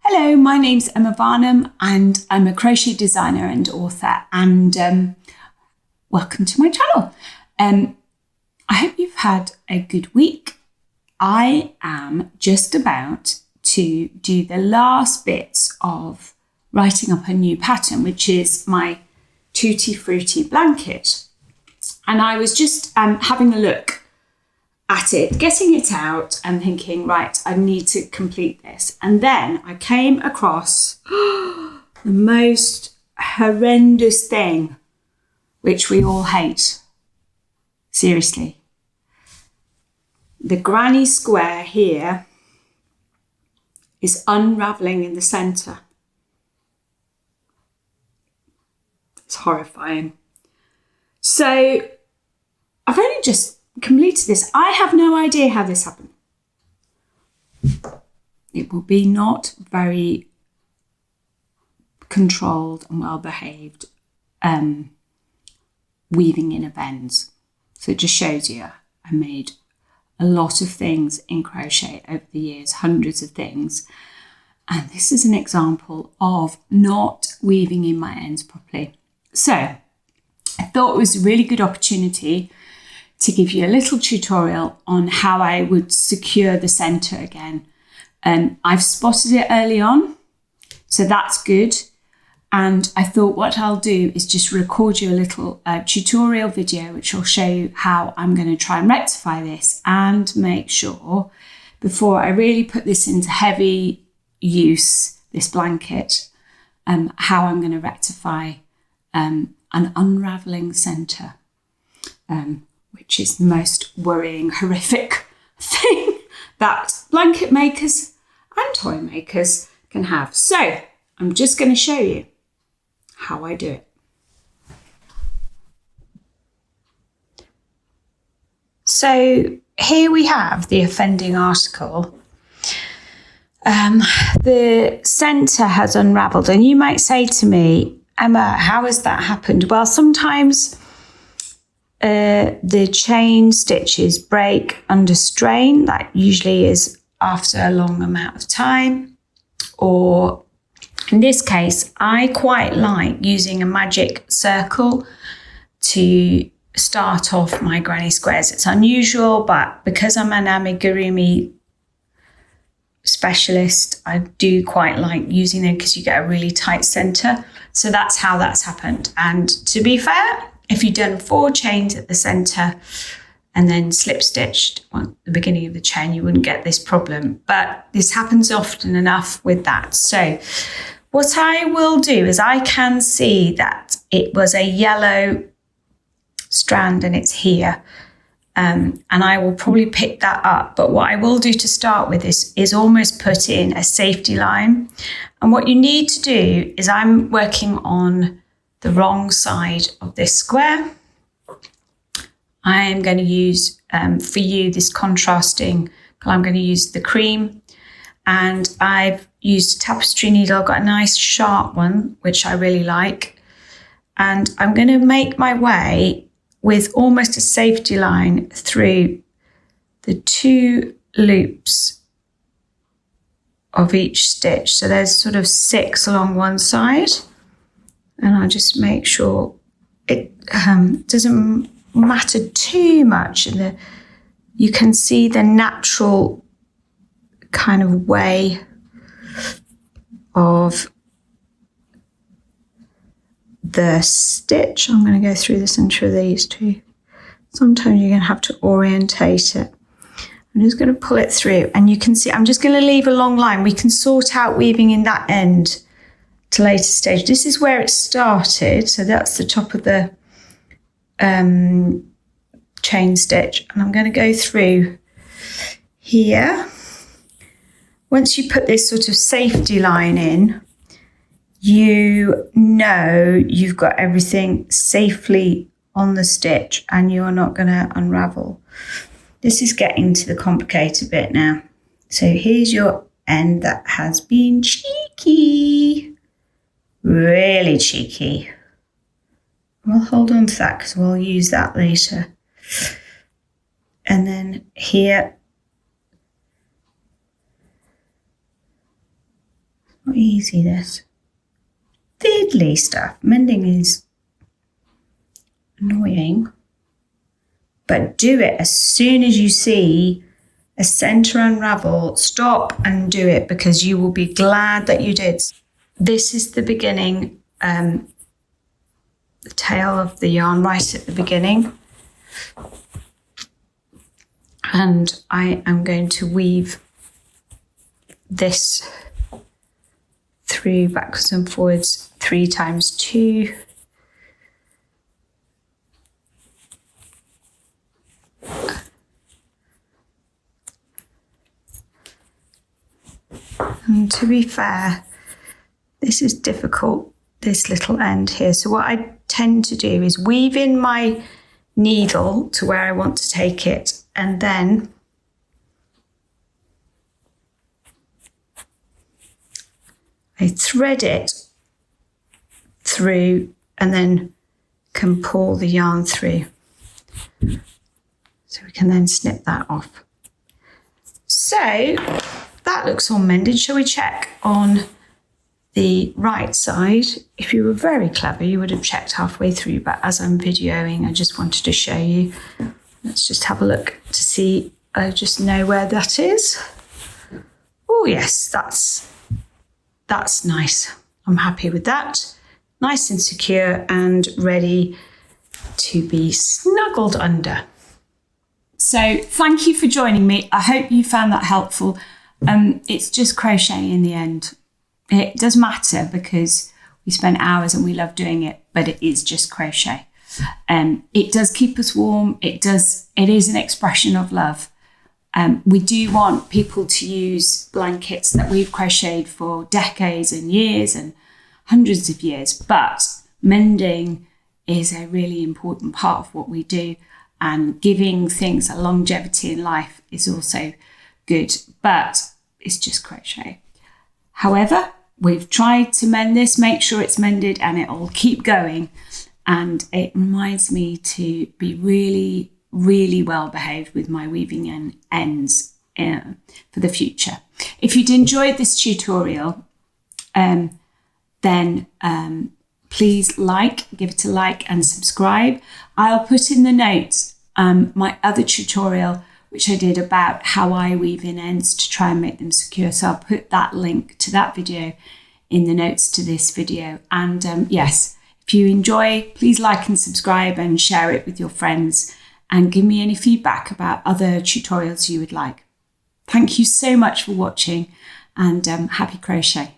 Hello, my name's Emma Barnum and I'm a crochet designer and author, and welcome to my channel. I hope you've had a good week. I am just about to do the last bits of writing up a new pattern, which is my Tutti Frutti blanket. And I was just having a look at it, getting it out and thinking, right, I need to complete this. And then I came across the most horrendous thing, which we all hate. Seriously. The granny square here is unravelling in the centre. It's horrifying. So I've only just completed this. I have no idea how this happened. It will be not very controlled and well behaved weaving in a bends. So it just shows you I made a lot of things in crochet over the years, hundreds of things. And this is an example of not weaving in my ends properly. So I thought it was a really good opportunity to give you a little tutorial on how I would secure the centre again. I've spotted it early on, so that's good. And I thought what I'll do is just record you a little tutorial video, which will show you how I'm going to try and rectify this and make sure before I really put this into heavy use, this blanket, how I'm going to rectify an unravelling centre. Which is the most worrying, horrific thing that blanket makers and toy makers can have. So I'm just going to show you how I do it. So here we have the offending article. The centre has unravelled, and you might say to me, Emma, how has that happened? Well, sometimes the chain stitches break under strain. That usually is after a long amount of time, or in this case I quite like using a magic circle to start off my granny squares. It's unusual, but because I'm an amigurumi specialist, I do quite like using them because you get a really tight center. So that's how that's happened. And to be fair, if you'd done 4 chains at the center and then slip stitched at the beginning of the chain, you wouldn't get this problem. But this happens often enough with that. So what I will do is I can see that it was a yellow strand and it's here. And I will probably pick that up. But what I will do to start with is almost put in a safety line. And what you need to do is, I'm working on the wrong side of this square. I am going to use, for you, this contrasting, I'm going to use the cream. And I've used a tapestry needle. I've got a nice sharp one, which I really like. And I'm going to make my way with almost a safety line through the 2 loops of each stitch. So there's sort of 6 along one side. And I just make sure it doesn't matter too much. And you can see the natural kind of way of the stitch. I'm going to go through the center of these 2. Sometimes you're going to have to orientate it. I'm just going to pull it through, and you can see I'm just going to leave a long line. We can sort out weaving in that end to later stage. This is where it started, so that's the top of the chain stitch, and I'm going to go through here. Once you put this sort of safety line in, you know you've got everything safely on the stitch and you're not going to unravel. This is getting to the complicated bit now. So here's your end that has been cheeky, really cheeky. We'll hold on to that because we'll use that later. And then here Not easy, this. Fiddly stuff. Mending is annoying. But do it as soon as you see a centre unravel. Stop and do it, because you will be glad that you did. This is the beginning, the tail of the yarn right at the beginning. And I am going to weave this through backwards and forwards 3 times 2. And to be fair, this is difficult, this little end here. So what I tend to do is weave in my needle to where I want to take it, and then I thread it through and then can pull the yarn through. So we can then snip that off. So that looks all mended. Shall we check on the right side? If you were very clever, you would have checked halfway through, but as I'm videoing, I just wanted to show you. Let's just have a look to see. I just know where that is. Oh yes, that's nice. I'm happy with that. Nice and secure and ready to be snuggled under. So thank you for joining me. I hope you found that helpful. It's just crochet in the end. It does matter because we spend hours and we love doing it, but it is just crochet. It does keep us warm. It is an expression of love. We do want people to use blankets that we've crocheted for decades and years and hundreds of years, but mending is a really important part of what we do, and giving things a longevity in life is also good, but it's just crochet. However, we've tried to mend this, make sure it's mended, and it'll keep going. And it reminds me to be really, really well behaved with my weaving and ends for the future. If you'd enjoyed this tutorial, then please give it a like and subscribe. I'll put in the notes my other tutorial, which I did about how I weave in ends to try and make them secure. So I'll put that link to that video in the notes to this video. And yes, if you enjoy, please like and subscribe and share it with your friends, and give me any feedback about other tutorials you would like. Thank you so much for watching, and happy crochet.